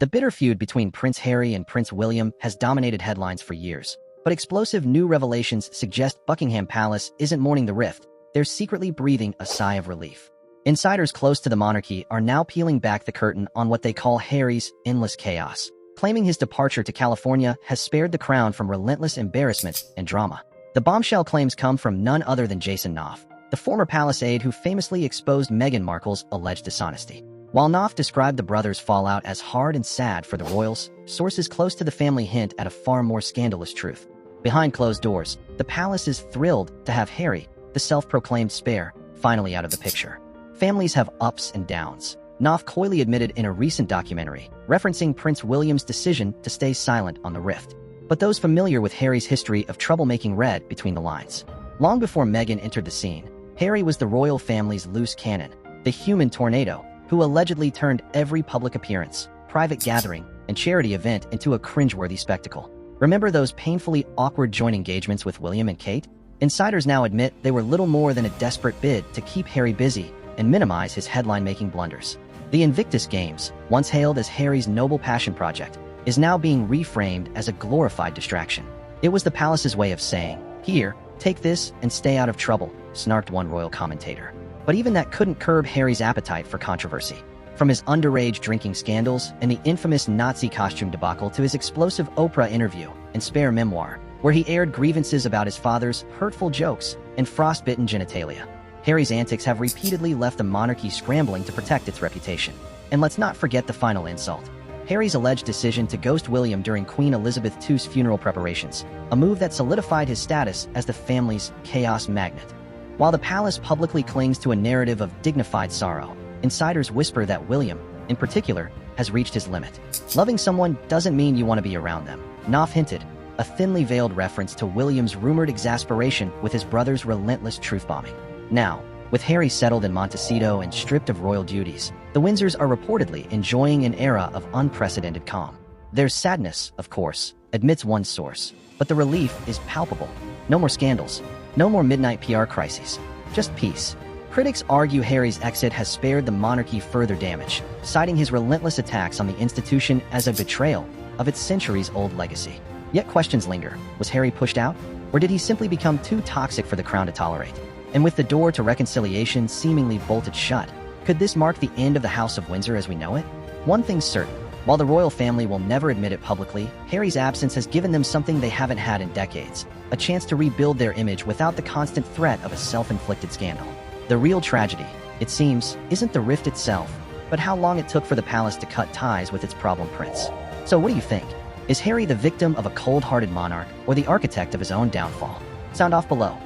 The bitter feud between Prince Harry and Prince William has dominated headlines for years. But explosive new revelations suggest Buckingham Palace isn't mourning the rift, they're secretly breathing a sigh of relief. Insiders close to the monarchy are now peeling back the curtain on what they call Harry's endless chaos, claiming his departure to California has spared the crown from relentless embarrassment and drama. The bombshell claims come from none other than Jason Knauf, the former palace aide who famously exposed Meghan Markle's alleged dishonesty. While Knauf described the brothers' fallout as hard and sad for the royals, sources close to the family hint at a far more scandalous truth. Behind closed doors, the palace is thrilled to have Harry, the self-proclaimed spare, finally out of the picture. Families have ups and downs. Knauf coyly admitted in a recent documentary, referencing Prince William's decision to stay silent on the rift. But those familiar with Harry's history of troublemaking read between the lines. Long before Meghan entered the scene, Harry was the royal family's loose cannon, the human tornado, who allegedly turned every public appearance, private gathering, and charity event into a cringe-worthy spectacle. Remember those painfully awkward joint engagements with William and Kate? Insiders now admit they were little more than a desperate bid to keep Harry busy and minimize his headline-making blunders. The Invictus Games, once hailed as Harry's noble passion project, is now being reframed as a glorified distraction. It was the palace's way of saying, "Here, take this and stay out of trouble," snarked one royal commentator. But even that couldn't curb Harry's appetite for controversy. From his underage drinking scandals and the infamous Nazi costume debacle to his explosive Oprah interview and spare memoir, where he aired grievances about his father's hurtful jokes and frostbitten genitalia. Harry's antics have repeatedly left the monarchy scrambling to protect its reputation. And let's not forget the final insult: Harry's alleged decision to ghost William during Queen Elizabeth II's funeral preparations, a move that solidified his status as the family's chaos magnet. While the palace publicly clings to a narrative of dignified sorrow, insiders whisper that William, in particular, has reached his limit. Loving someone doesn't mean you want to be around them, Knauf hinted, a thinly veiled reference to William's rumored exasperation with his brother's relentless truth-bombing. Now, with Harry settled in Montecito and stripped of royal duties, the Windsors are reportedly enjoying an era of unprecedented calm. There's sadness, of course, admits one source, but the relief is palpable. No more scandals, no more midnight PR crises, just peace. Critics argue Harry's exit has spared the monarchy further damage, citing his relentless attacks on the institution as a betrayal of its centuries-old legacy. Yet questions linger. Was Harry pushed out? Or did he simply become too toxic for the crown to tolerate? And with the door to reconciliation seemingly bolted shut, could this mark the end of the House of Windsor as we know it? One thing's certain. While the royal family will never admit it publicly, Harry's absence has given them something they haven't had in decades: a chance to rebuild their image without the constant threat of a self-inflicted scandal. The real tragedy, it seems, isn't the rift itself, but how long it took for the palace to cut ties with its problem prince. So what do you think? Is Harry the victim of a cold-hearted monarch or the architect of his own downfall? Sound off below.